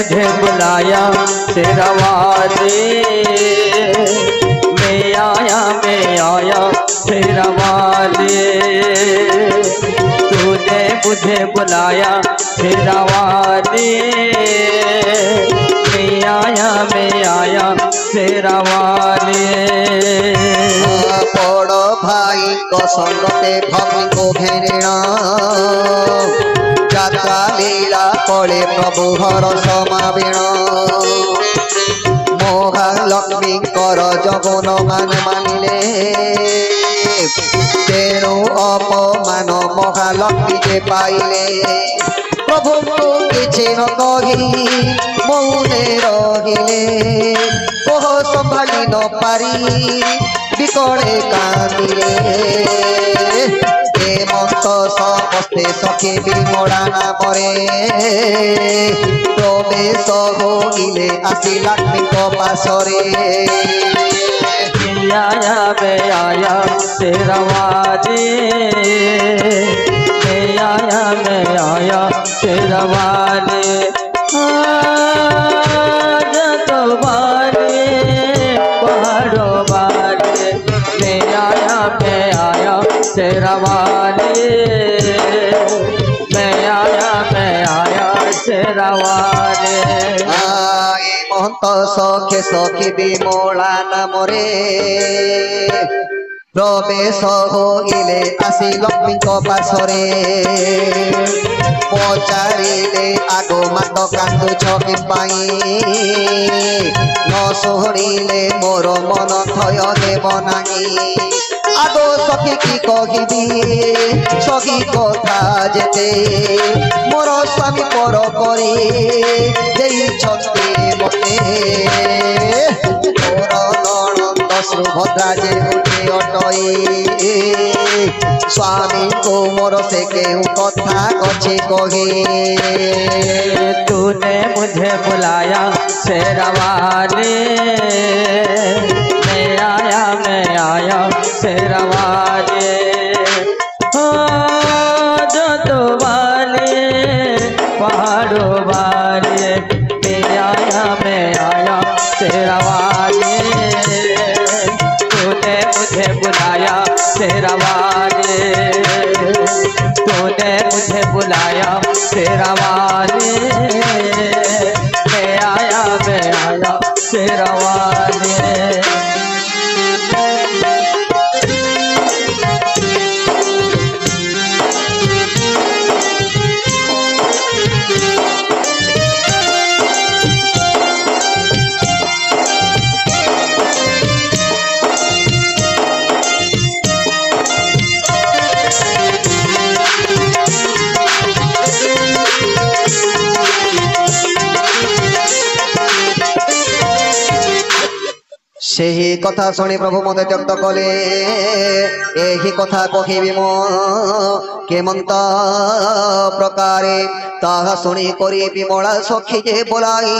मुझे बुलाया तेरा वादे, मैं आया तेरा वादे। तूने मुझे बुलाया तेरा वादे, मैं आया तेरा वादे। बड़ भाई को संगते भक्ति को घेरणा, যাত্রা লীলা করে প্রভু হর সমাবেণ। মহালক্ষ্মীঙ্কর জগন মানে মানিলে, তেণু অপমান মহালক্ষ্মী যে পাইলে। প্রভুଙ୍କୁ କିଛି ନ କହି ମୌନେ ରହିଲେ, କୋହ ସମ୍ଭାଳି ନ ପାରି ବିକଳେ କାନ୍ଦିଲେ। হেমন্ত সমস্তে সখী বিমলা নামরে, প্রবেশ হইলে আসি লক্ষ্মীଙ୍କ পাশরে। आया तेरा वादे, मैं आया तेरा वादे। तो वादे पहाड़ो वादे, मैं आया तेरा वादे, मैं आया तेरा वादे। মহন্ত সখে সখী বিমলা নামরে, প্রবেশ হইলে আসি লক্ষ্মীଙ୍କ পাশরে। পচারিলে আগো মাত কান্দুছ কি পাই, ন শুনিলে মোর মন থয় দেব নাই। আগো সখী কি কহিবি সখী কথা যেতে, মোর স্বামী পর করে ଦେଇଛନ୍ତି মতে। মোর ননন্দ সুভদ্রা যে উঠে অটই, স্বামীଙ୍କୁ মোর সে কেউ কথা কছে কহে। तूने मुझे बुलाया तेरा वादे, मैं आया तेरा वादे। जो तो वाले पहाड़ों वाले, मैं आया तेरा वादे। तूने मुझे बुलाया तेरा वादे, तूने मुझे बुलाया तेरा वादे, मैं आया तेरा वादे। ସେହି କଥା ଶୁଣି ପ୍ରଭୁ ମୋତେ ତ୍ୟକ୍ତ କଲେ। ଏହି କଥା କହିବି ମୁଁ କେମନ୍ତ ପ୍ରକାରେ, ତାହା ଶୁଣି କରି ବିମଳା ସଖୀ ଯେ ବୋଲାଇ,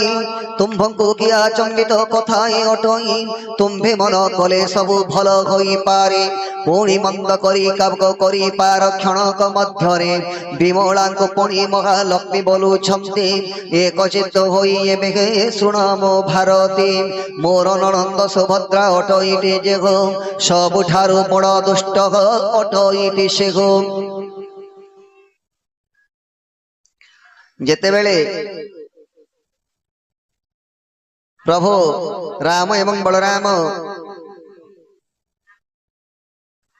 ତୁମ୍ଭଙ୍କୁ କିଆ ଚମ୍ବିତ କଥାଇ ଅଟଇ। ତୁମ୍ଭେ ମନ କଲେ ସବୁ ଭଲ ହୋଇପାରେ, ପୁଣି ମନ୍ଦ କରି କାବକ କରିପାର କ୍ଷଣକ ମଧ୍ୟରେ। ବିମଳାଙ୍କୁ ପୁଣି ମହାଲକ୍ଷ୍ମୀ ବୋଲୁଛନ୍ତି, ଏକଚିତ୍ତ ହୋଇ ଏବେ ଶୁଣ ମୋ ଭାରତୀ। ମୋର ନଣନ୍ଦ ସୁଭଦ୍ରା ଅଟଇଟି ଯେ ହୋ, ସବୁଠାରୁ ବଡ଼ ଦୁଷ୍ଟ ଅଟଇଟି ସେ ହୋ। ଯେତେବେଳେ ପ୍ରଭୁ ରାମ ଏବଂ ବଳରାମ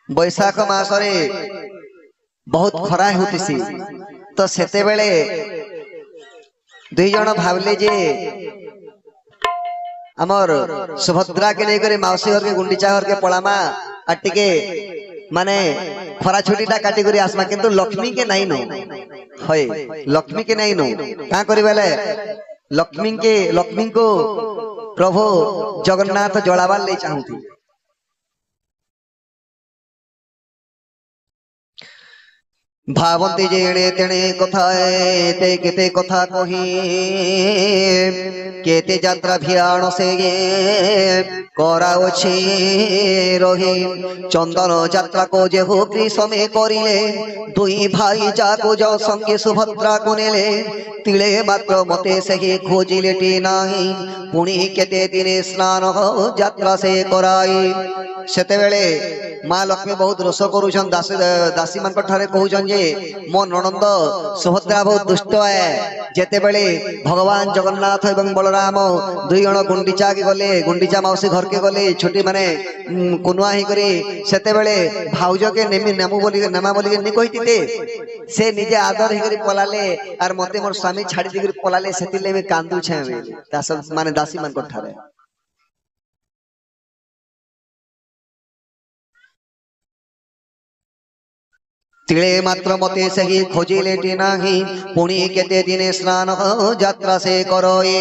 ବୈଶାଖ ମାସରେ ବହୁତ ଖରା ହେଉଥିସି, ତ ସେତେବେଳେ ଦୁଇ ଜଣ ଭାବିଲେ ଯେ ଆମର ସୁଭଦ୍ରା के लेकर माउसी घर के गुंडीचा घर के पड़ामा और टिके माने खरा छुट्टीटा काटी करी आसमा, किंतु लक्ष्मी के नहीं नो है, लक्ष्मी के नहीं नो का करी बेले लक्ष्मी को प्रभु जगन्नाथ जलावार ले चाहती। ଭାବନ୍ତି ଯେ ଏଣେ ତେଣେ କଥା ଏତେ କେତେ କଥା କହି କେତେ ଯାତ୍ରା ଭିଆଣ ସେ କରାଉଛି ରହି ଚନ୍ଦନ ଯାତ୍ରାକୁ ଯେହୁ ଗ୍ରୀଷମେ କରିଲେ ଦୁଇ ଭାଇ ଯାକୁ ଯ ସଙ୍ଗେ ସୁଭଦ୍ରାକୁ ନେଲେ ତିଳେ ମାତ୍ର ମତେ ସେହି ଖୋଜିଲେଟି ନାହିଁ ପୁଣି କେତେ ଦିନେ ସ୍ନାନ ଯାତ୍ରା ସେ କରାଇ ସେତେବେଳେ ମା ଲକ୍ଷ୍ମୀ ବହୁତ ରୋଷ କରୁଛନ୍ ଦାସୀ ମାନଙ୍କ ଠାରେ କହୁଛନ୍ ଯେ ମୋ ନଣନ୍ଦ ସୁଭଦ୍ରା ବହୁତ ଦୁଷ୍ଟ ଯେତେବେଳେ ଭଗବାନ ଜଗନ୍ନାଥ ଏବଂ ବଳରାମ ଦୁଇ ଜଣ ଗୁଣ୍ଡିଚା ଗଲେ ଗୁଣ୍ଡିଚା ମାଉସୀ ଘରକେ ଗଲେ ଛୋଟି ମାନେ କୁନୁଆ ହେଇକରି ସେତେବେଳେ ଭାଉଜକେ ନେମୁ ବୋଲି ନେମା ବୋଲିକି ନି କହିଥିଲେ ସେ ନିଜେ ଆଦର ହେଇକରି ପଲାଲେ ଆର ମତେ ମୋର ସ୍ୱାମୀ ଛାଡି ଦେଇକରି ପଲାଲେ ସେଥିଲାଗି କାନ୍ଦୁଛେ ଦାସ ମାନେ ଦାସୀ ମାନଙ୍କ ଠାରେ ତିଳେ ମାତ୍ର ମତେ ସେହି ଖୋଜିଲେଟି ନାହିଁ ପୁଣି କେତେ ଦିନେ ସ୍ନାନ ଯାତ୍ରା ସେ କରଏ